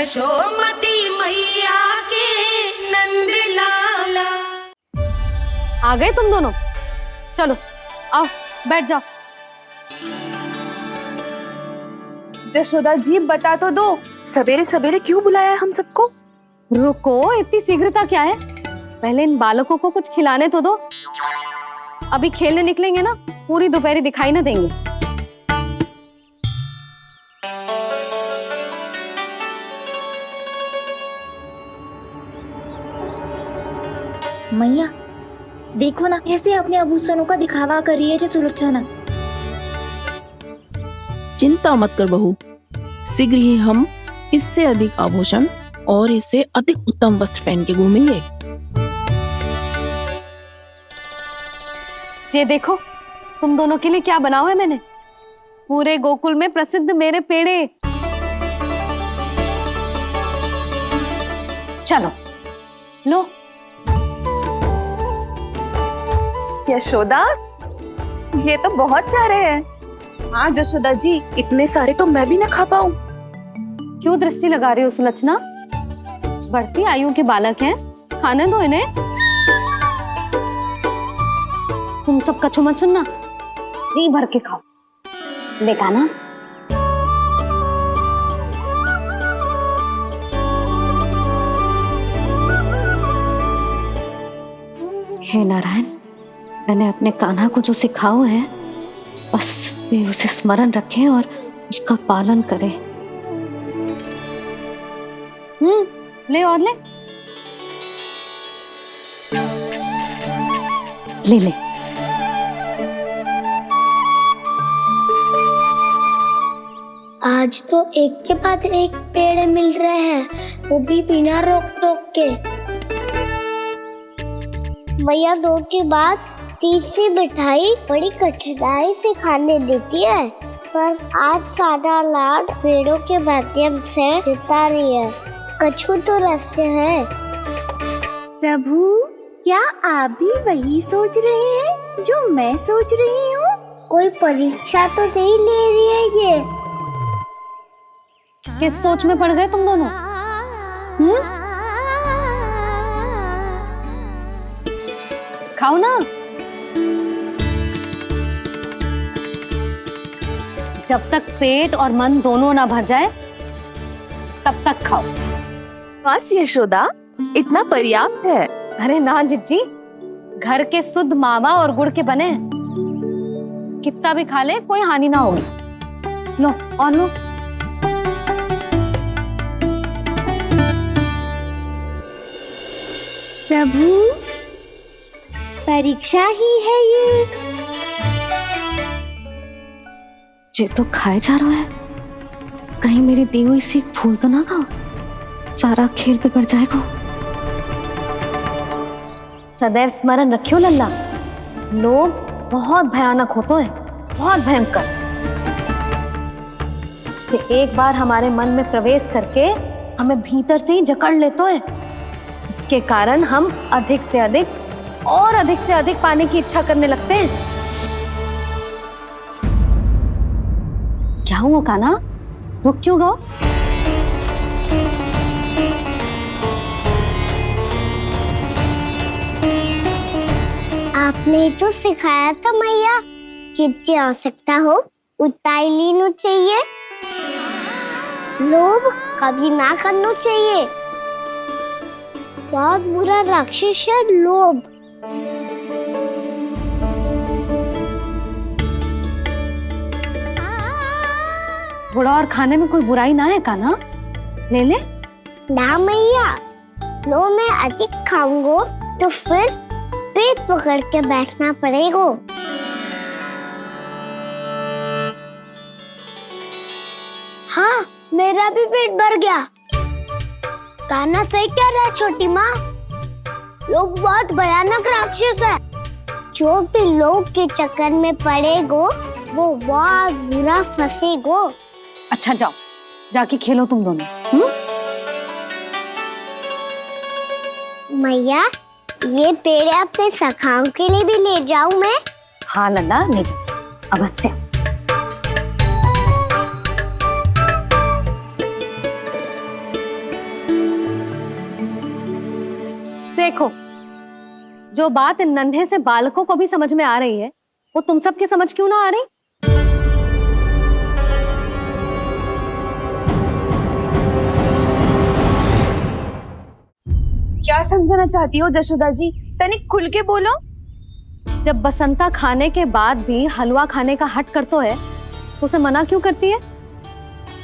यशोमती मैया के नंद लाला। आ गए तुम दोनों? चलो आओ बैठ जाओ। जशोदा जी बता तो दो, सवेरे सवेरे क्यों बुलाया हम सबको? रुको, इतनी शीघ्रता क्या है? पहले इन बालकों को कुछ खिलाने तो दो। अभी खेलने निकलेंगे ना, पूरी दोपहरी दिखाई ना देंगे। मैया देखो ना, कैसे अपने आभूषणों का दिखावा कर रही है जी सुलोचना। चिंता मत कर बहू, शीघ्र ही हम इससे अधिक आभूषण और इससे अधिक उत्तम वस्त्र पहन के घूमेंगे। ये देखो तुम दोनों के लिए क्या बनाओ है मैंने। पूरे गोकुल में प्रसिद्ध मेरे पेड़े। चलो लो। यशोदा, ये तो बहुत सारे हैं। हाँ जशोदा जी, इतने सारे तो मैं भी ना खा पाऊं। क्यों दृष्टि लगा रही हो सुलक्षणा? बढ़ती आयु के बालक हैं, खाने दो इन्हें। तुम सब कछु मत सुनना, जी भर के खाओ। देखा ना? हे नारायण, मैंने अपने कान्हा को जो सिखाओ है, बस वे उसे स्मरण रखें और उसका पालन करें। ले और ले ले ले। आज तो एक के बाद एक पेड़ मिल रहे हैं, वो भी बिना रोक टोक के। मैया दो के बाद तीसरी मिठाई बड़ी कठिनाई से खाने देती है, पर आज सादा लाड पेड़ों के माध्यम से जिता रही है। कछु तो रहस्य है। प्रभु, क्या आप भी वही सोच रहे हैं जो मैं सोच रही हूँ? कोई परीक्षा तो नहीं ले रही है ये? किस सोच में पड़ गए तुम दोनों? खाओ ना। जब तक पेट और मन दोनों ना भर जाए तब तक खाओ। बस यशोदा, इतना पर्याप्त है। अरे ना जिज्जी, घर के शुद्ध मावा और गुड़ के बने, कितना भी खा ले कोई हानि ना होगी। लो और लो। प्रभु, परीक्षा ही है ये तो खाए जा रहा है। कहीं मेरी दी हुई सीख भूल तो ना खाओ, सारा खेल बिगड़ जाएगा। सदैव स्मरण रखियो लल्ला, लोभ बहुत भयानक होता है, बहुत भयंकर। जो एक बार हमारे मन में प्रवेश करके हमें भीतर से ही जकड़ लेता है, इसके कारण हम अधिक से अधिक और अधिक से अधिक पाने की इच्छा करने लगते हैं। क्या हुआ कान्हा, रुक क्यों गए? आपने तो सिखाया था मैया, जितनी आवश्यकता हो उतना ही लेना चाहिए, लोभ कभी ना करना चाहिए। बहुत बुरा राक्षस है लोभ। थोड़ा और खाने में कोई बुराई ना है कान्हा, ले ले। ना मैया, लो मैं अधिक खाऊंगा तो फिर पेट पकड़ के बैठना पड़ेगा। हाँ, मेरा भी पेट भर गया। कान्हा सही कह रहा है छोटी माँ, लोग बहुत भयानक राक्षस है। जो भी लोग के चक्कर में पड़ेगो वो बहुत बुरा फंसेगो। अच्छा जाओ, जाके खेलो तुम दोनों। मैया, ये पेड़ अपने सखाओं के लिए भी ले जाऊं मैं? हाँ लल्ला, ले जाओ अवश्य। देखो, जो बात इन नन्हे से बालकों को भी समझ में आ रही है, वो तुम सबकी समझ क्यों ना आ रही? क्या समझाना चाहती हो जशोदा जी? तनिक खुल के बोलो। जब बसंता खाने के बाद भी हलवा खाने का हट करतो है, तो उसे मना क्यों करती है?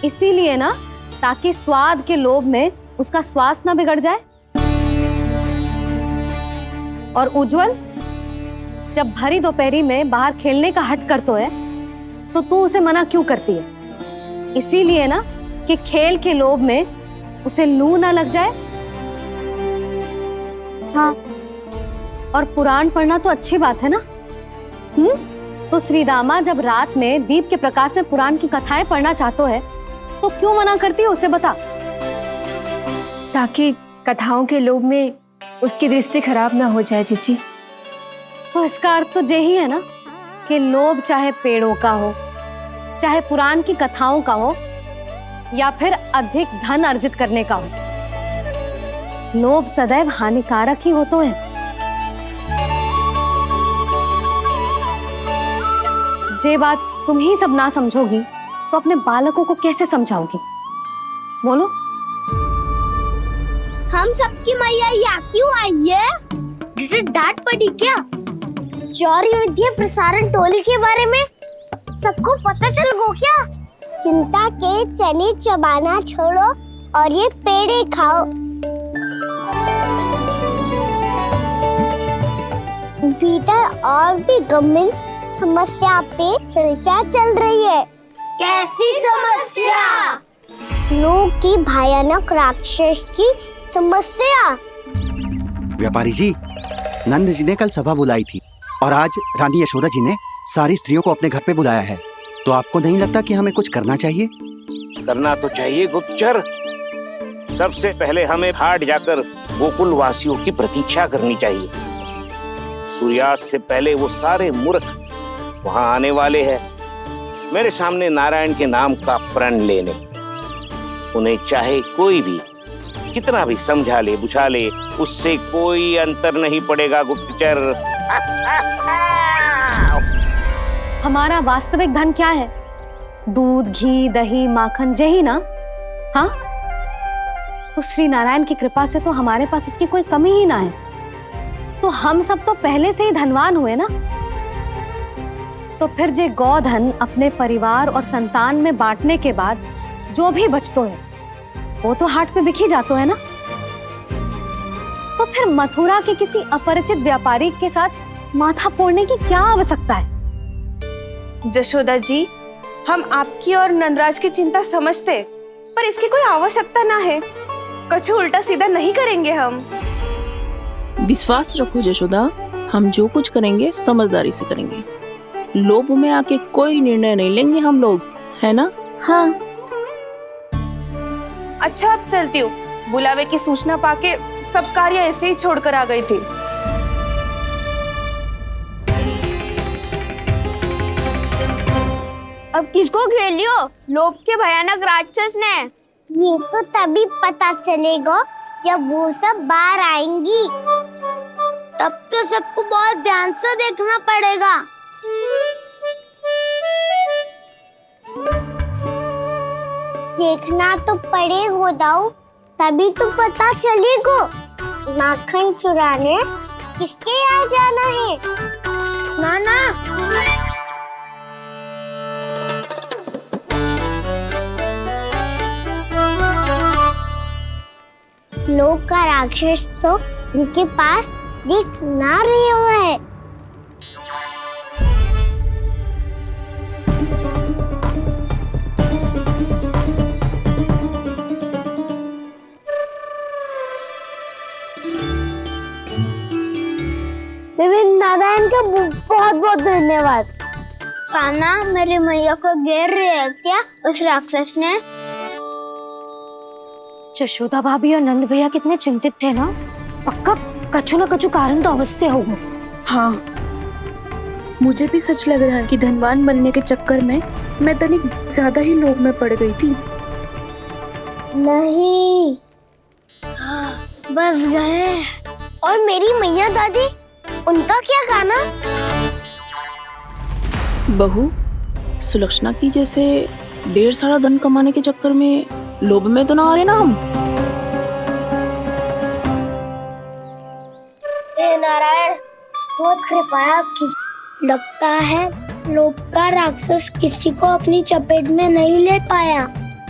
इसीलिए ना, ताकि स्वाद के लोभ में उसका स्वास्थ्य ना बिगड़ जाए। और उज्जवल, जब भरी दोपहरी में बाहर खेलने का हट करतो है, तो तू उसे मना क्यों करती है? इसीलिए ना, कि खेल के लोभ में उसे लू ना लग जाए। हाँ, और पुराण पढ़ना तो अच्छी बात है ना। तो श्रीदामा जब रात में दीप के प्रकाश में पुराण की कथाएं पढ़ना चाहतो है, तो क्यों मना करती है? उसे बता। ताकि कथाओं के लोभ में उसकी दृष्टि खराब ना हो जाए जीजी। तो इसका अर्थ तो यही है ना, कि लोभ चाहे पेड़ों का हो, चाहे पुराण की कथाओं का हो, या फिर अधिक धन अर्जित करने का हो, लोभ सदैव हानिकारक ही होता है। जे बात तुम ही सब ना समझोगी, तो अपने बालकों को कैसे समझाओगी? बोलो। हम सबकी मैया यहाँ क्यों आई है? डांट पड़ी क्या? चौरी विद्या प्रसारण टोली के बारे में सबको पता चल गो क्या? चिंता के चने चबाना छोड़ो और ये पेड़े खाओ। भीतर और भी गंभीर समस्या पे चर्चा चल रही है। कैसी समस्या? लोग की भयानक राक्षस की समस्या। व्यापारी जी, नंद जी ने कल सभा बुलाई थी और आज रानी यशोदा जी ने सारी स्त्रियों को अपने घर पे बुलाया है। तो आपको नहीं लगता कि हमें कुछ करना चाहिए? करना तो चाहिए गुप्तचर। सबसे पहले हमें हाट जाकर गोकुल वासियों की प्रतीक्षा करनी चाहिए। सूर्यास्त से पहले वो सारे मूर्ख वहां आने वाले हैं, मेरे सामने नारायण के नाम का प्रण लेने। उन्हें चाहे कोई भी कितना भी समझा ले बुझा ले, उससे कोई अंतर नहीं पड़ेगा गुप्तचर। हमारा वास्तविक धन क्या है? दूध, घी, दही, माखन, यही ना? हाँ, तो श्री नारायण की कृपा से तो हमारे पास इसकी कोई कमी ही ना है। तो हम सब तो पहले से ही धनवान हुए ना। तो फिर जे गोधन अपने परिवार और संतान में बांटने के बाद जो भी बचतो है, वो तो हाट पे बिखी जातो है ना। तो फिर मथुरा के किसी अपरिचित व्यापारी के साथ माथा फोड़ने की क्या आवश्यकता है? जशोदा जी, हम आपकी और नंदराज की चिंता समझते, पर इसकी कोई आवश्यकता ना है। कुछ उल्टा सीधा नहीं करेंगे हम। विश्वास रखो जशोदा, हम जो कुछ करेंगे समझदारी से करेंगे। लोभ में आके कोई निर्णय नहीं लेंगे हम लोग, है ना? हाँ। अच्छा, अब चलती हूँ। बुलावे की सूचना पाके सब कार्य ऐसे ही छोड़कर आ गई थी। अब किसको घेर लियो? लोभ के भयानक राक्षस ने। ये तो तभी पता चलेगा जब वो सब बाहर आएंगी। तब तो सबको बहुत ध्यान से देखना पड़ेगा। देखना तो पड़ेगा दाऊ, तभी तो पता चलेगा माखन चुराने किसके यहाँ जाना है। नाना, लोग का राक्षस तो उनके पास दिख ना रहे हुआ है। नारायण का बहुत बहुत धन्यवाद। कान्हा, मेरे मैया को घेर रहे है क्या उस राक्षस ने? यशोदा भाभी और नंद भैया कितने चिंतित थे ना। पक्का कछु ना कछु कारण तो अवश्य होगा। हाँ, मुझे भी सच लग रहा है कि धनवान बनने के चक्कर में मैं तनिक ज्यादा ही लोभ में पड़ गई थी। नहीं, बस गए। और मेरी मैया दादी, उनका क्या गाना? बहू, सुलक्षणा की जैसे ढेर सारा धन कमाने के चक्कर में लोभ में तो ना आ रहे ना हम। हे नारायण, बहुत कृपा है आपकी। लगता है लोभ का राक्षस किसी को अपनी चपेट में नहीं ले पाया।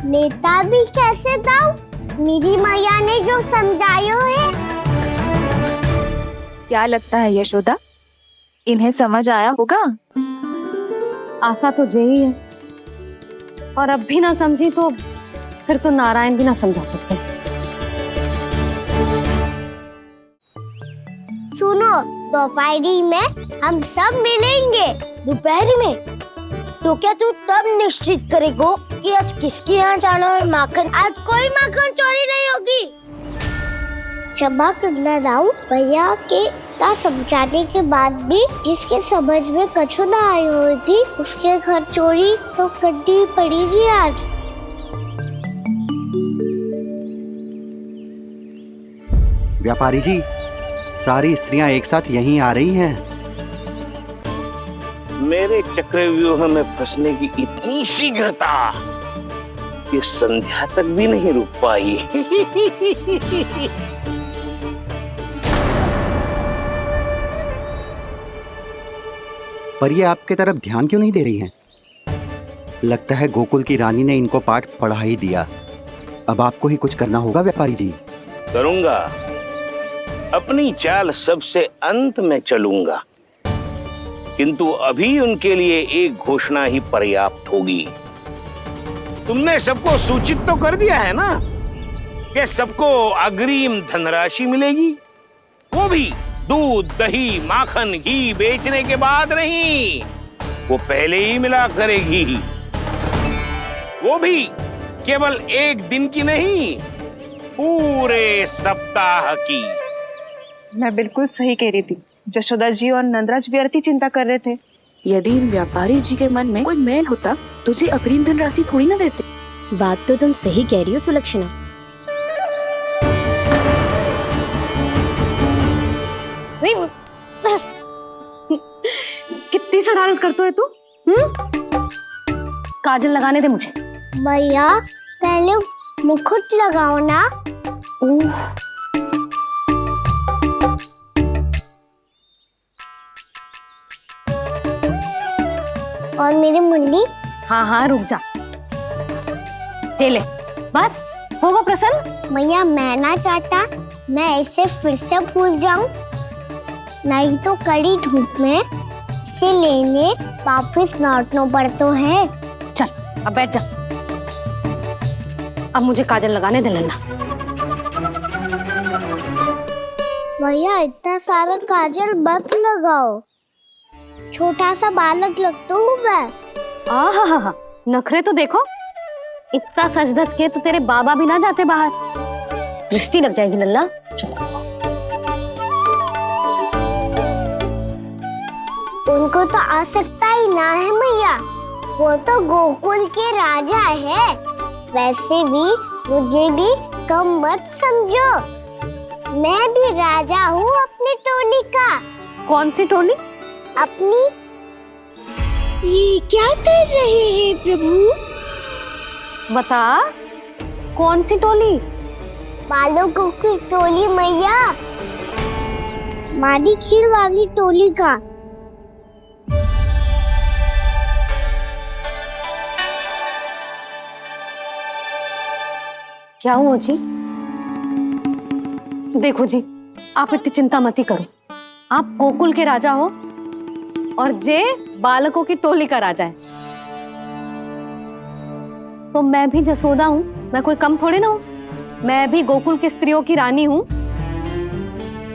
लेता भी कैसे दाऊ? मेरी मैया ने जो समझायो है। क्या लगता है यशोदा, इन्हें समझ आया होगा? आशा तो यही है, और अब भी ना समझी तो फिर तो नारायण भी ना समझा सकते। सुनो, दोपहरी में हम सब मिलेंगे। दोपहरी में? तो क्या तू तब निश्चित करेगो कि आज किसके यहाँ जाना है माखन? आज कोई माखन चोरी नहीं होगी। क्षमा करना राव, भैया के का समझाने के बाद भी जिसके समझ में कछु ना आई हुई थी, उसके घर चोरी तो करनी पड़ेगी आज। व्यापारी जी, सारी स्त्रियां एक साथ यहीं आ रही हैं। मेरे चक्रव्यूह में फंसने की इतनी शीघ्रता कि संध्या तक भी नहीं रुक पाई। पर ये आपके तरफ ध्यान क्यों नहीं दे रही हैं? लगता है गोकुल की रानी ने इनको पाठ पढ़ा ही दिया। अब आपको ही कुछ करना होगा व्यापारी जी। करूंगा, अपनी चाल सबसे अंत में चलूंगा, किंतु अभी उनके लिए एक घोषणा ही पर्याप्त होगी। तुमने सबको सूचित तो कर दिया है ना कि सबको अग्रिम धनराशि मिलेगी, वो भी दूध, दही, माखन, घी बेचने के बाद नहीं, वो पहले ही मिला करेगी। वो भी केवल एक दिन की नहीं, पूरे सप्ताह की। मैं बिल्कुल सही कह रही थी। जशोदा जी और नंदराज व्यर्थ ही चिंता कर रहे थे। यदि इन व्यापारी जी के मन में कोई मैल होता, तुझे अग्रिम धनराशि थोड़ी ना देते। बात तो तुम सही कह रही हो सुलक्षणा। कितनी शरारत करते है तू? काजल लगाने दे मुझे। भैया, पहले मुकुट लगाओ ना। और मेरी मुन्नी? हाँ हाँ, रुक जा। ले बस, होगा प्रसन्न? भैया, मैं ना चाहता मैं इसे फिर से भूल जाऊं, नहीं तो कड़ी धूप में इसे लेने वापस लौटना पड़ता है। चल, अब बैठ जा। अब मुझे काजल लगाने दे लेना। भैया, इतना सारा काजल मत लगाओ, छोटा सा बालक लगता हूँ मैं। आहा, नखरे तो देखो। इतना सज धज के तो तेरे बाबा भी ना जाते बाहर, दृष्टि लग जाएगी लल्ला। उनको तो आ सकता ही ना है मैया, वो तो गोकुल के राजा है। वैसे भी मुझे भी कम मत समझो, मैं भी राजा हूँ अपनी टोली का। कौन सी टोली? अपनी। ये क्या कर रहे हैं प्रभु? बता, कौन सी टोली? बालकों की टोली मैया, मारी खीर वाली टोली का। क्या हुआ जी? देखो जी, आप इतनी चिंता मत करो। आप गोकुल के राजा हो और जे बालकों की टोली का राजा है, तो मैं भी जसोदा हूँ। मैं कोई कम थोड़ी ना हूँ, मैं भी गोकुल की स्त्रियों की रानी हूँ।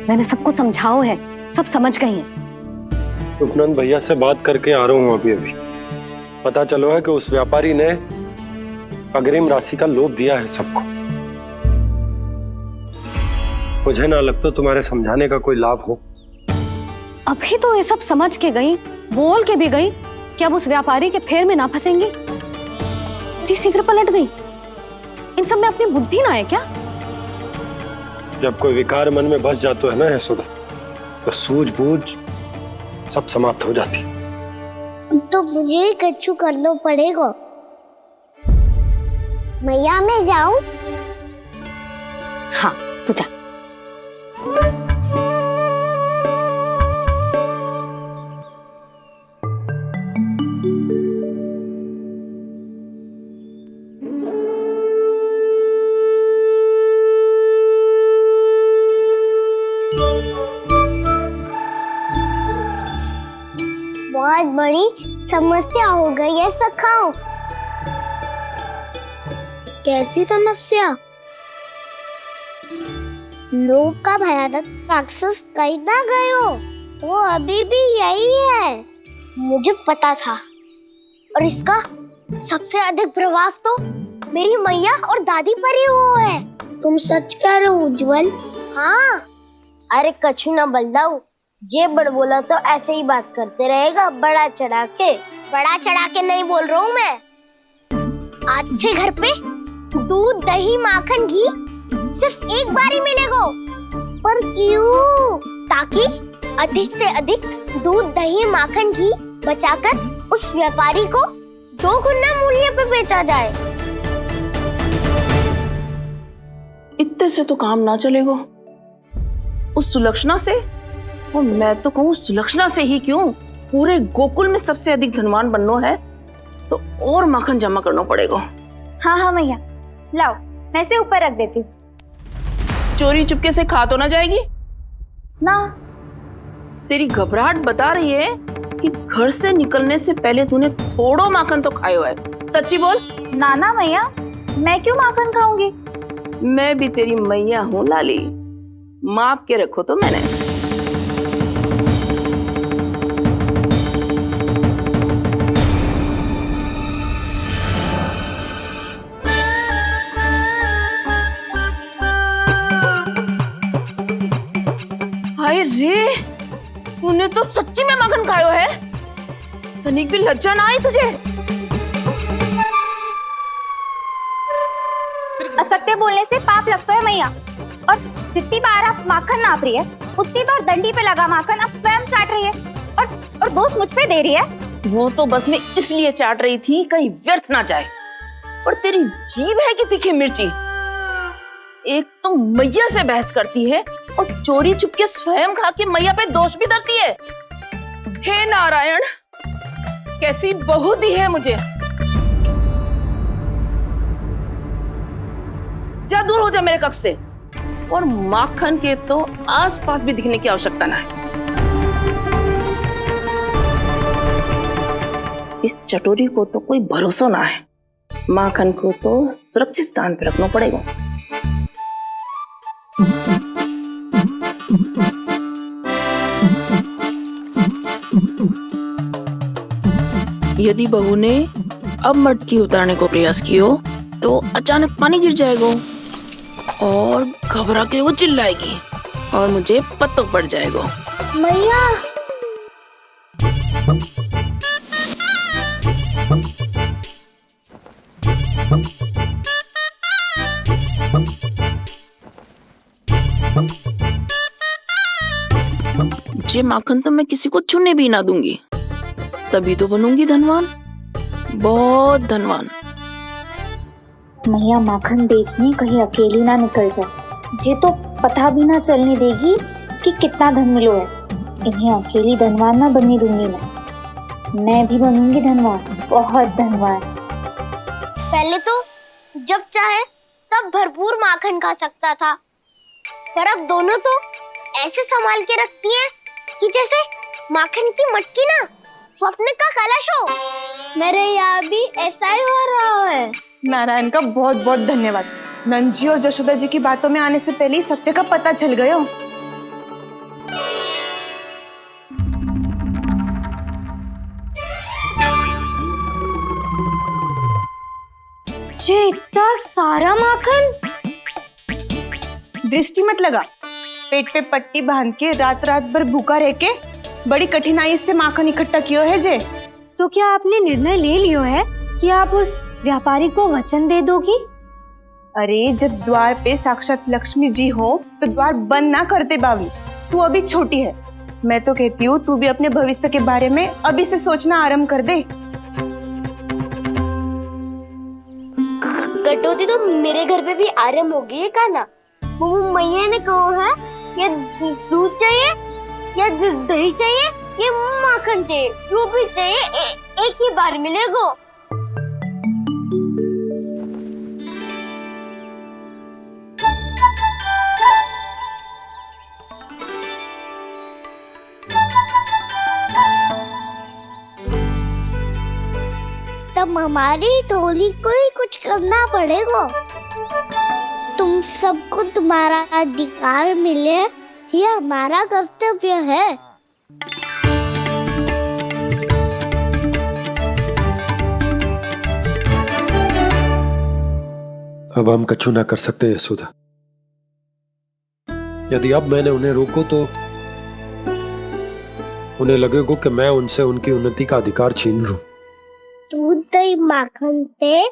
मैंने सबको समझाओ है, सब समझ गई हैं। उपनंद भैया से बात करके आ रहा हूँ अभी। पता चलो है कि उस व्यापारी ने अग्रिम राशि का लोभ दिया है सबको। मुझे ना लगता तुम्हारे समझाने का कोई लाभ हो। अभी तो ये सब समझ के गई, बोल के भी गई कि अब उस व्यापारी के फेर में ना फंसेंगी। इतनी शीघ्र पलट गई। इन सब में अपनी बुद्धि ना है क्या? जब कोई विकार मन में बस जातो है ना यशोदा, तो सूझबूझ सब समाप्त हो जाती। तो मुझे ही कच्चू करना पड़ेगा। मैया मैं जाऊं? हाँ तू जा। बहुत बड़ी समस्या हो गई है सखाओ। कैसी समस्या? लोभ का भयानक राक्षस कहीं ना गयो, वो अभी भी यही है। मुझे पता था। और इसका सबसे अधिक प्रभाव तो मेरी मैया और दादी पर ही हुआ है। तुम सच कह रहे हो उज्जवल? हाँ। अरे कछु ना बलदाऊ, जे बड़ बोला तो ऐसे ही बात करते रहेगा बड़ा चढ़ा के। बड़ा चढ़ा के नहीं बोल रहा हूँ मैं। आज से घर पे दूध दही माखन घी सिर्फ एक बार ही मिलेगा। पर क्यों? ताकि अधिक से अधिक दूध दही माखन घी बचाकर उस व्यापारी को 2 गुना मूल्य पे बेचा जाए। इतने से तो काम ना चलेगा। उस सुलक्षणा से, और मैं तो कहूँ सुलक्षणा से ही क्यों, पूरे गोकुल में सबसे अधिक धनवान बनना है तो और माखन जमा करना पड़ेगा। हाँ हाँ मैया, लाओ मैं इसे ऊपर रख देती हूँ। चोरी चुपके से खा तो ना जाएगी ना? तेरी घबराहट बता रही है कि घर से निकलने से पहले तूने थोड़ो माखन तो खाया है। सच्ची बोल। ना ना मैया, मैं क्यों माखन खाऊंगी? मैं भी तेरी मैया हूँ लाली, माप के रखो तो मैंने। हाय रे, तूने तो सच्ची में माखन खायो है। तनिक भी लज्जा ना आई तुझे? असत्य बोलने से पाप लगता है मैया। और जितनी बार आप माखन नाप रही है, उतनी बार डंडी पे लगा माखन आप स्वयं चाट रही है और दोष मुझ पे दे रही है। वो तो बस मैं इसलिए चाट रही थी कहीं व्यर्थ ना जाए। पर तेरी जीभ है कि तीखी मिर्ची। एक तो मैया से बहस करती है और चोरी चुपके स्वयं खा के मैया पे दोष भी धरती है। हे नारायण, कैसी बहू दी है मुझे। जा दूर हो जा मेरे कक्ष से, और माखन के तो आसपास भी दिखने की आवश्यकता ना है। इस चटोरी को तो कोई भरोसा ना है। माखन को तो सुरक्षित स्थान पर रखना पड़ेगा। यदि बहू ने अब मटकी उतारने को प्रयास किया तो अचानक पानी गिर जाएगा और घबरा के वो चिल्लाएगी और मुझे पता पड़ जाएगा। मैया, ये माखन तो मैं किसी को छूने भी ना दूंगी, तभी तो बनूंगी धनवान, बहुत धनवान। मैया माखन बेचने कहीं अकेली ना निकल जाए। ये तो पता भी ना चलने देगी कि कितना धन मिलो है। इन्हें अकेली धनवान ना बनने दूंगी मैं भी बनूंगी धनवान, बहुत धनवान। पहले तो जब चाहे तब भरपूर माखन खा सकता था, पर अब दोनों तो ऐसे संभाल के रखती हैं कि जैसे माखन की मटकी ना स्वप्न का कलश हो। मेरे यहाँ भी ऐसा ही हो रहा है। नारायण का बहुत बहुत धन्यवाद। नंद जी और जशोदा जी की बातों में आने से पहले ही सत्य का पता चल गया। ये इतना सारा माखन? दृष्टि मत लगा। पेट पे पट्टी बांध के रात रात भर भूखा रह के बड़ी कठिनाई से माखन इकट्ठा किया है जे। तो क्या आपने निर्णय ले लियो है कि आप उस व्यापारी को वचन दे दोगी अरे जब द्वार पे साक्षात लक्ष्मी जी हो तो द्वार बंद ना करते बावली। तू अभी छोटी है, मैं तो कहती हूँ तू भी अपने भविष्य के बारे में अभी से सोचना आरंभ कर दे। कटौती तो मेरे घर पे भी आरंभ हो गई है का ना। वो मैया ने कहा है ये दूध चाहिए या दही चाहिए ये माखन चाहिए, जो भी चाहिए एक ही बार मिलेगा। तब हमारी टोली को ही कुछ करना पड़ेगा। तुम सबको तुम्हारा अधिकार मिले, ये हमारा कर्तव्य है। अब हम कछु ना कर सकते यशोदा। यदि अब मैंने उन्हें रोको तो उन्हें लगेगा कि मैं उनसे उनकी उन्नति का अधिकार छीन लूं। दूध दही माखन पे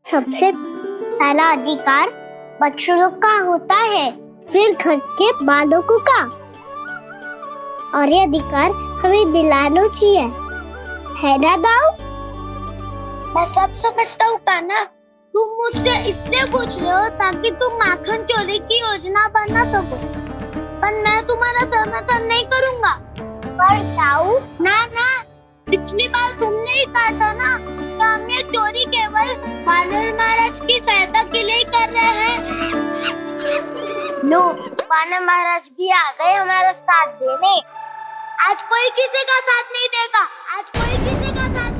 सबसे पहला अधिकार बच्चों का होता है, फिर घर के बालकों का, और ये अधिकार हमें दिलाना चाहिए, है ना दाऊ? मैं सब समझता हूँ कान्हा, तुम मुझसे इसलिए पूछ रहे हो ताकि तुम माखन चोरी की योजना बना सको, पर मैं तुम्हारा समर्थन नहीं करूँगा। पर दाऊ ना, पिछली बार तुमने ही कहा था ना कि हम ये चोरी केवल वानर महाराज की सहायता के लिए कर रहे हैं। लो, वानर महाराज भी आ गए हमारा साथ देने। आज कोई किसी का साथ नहीं देगा, आज कोई किसी का साथ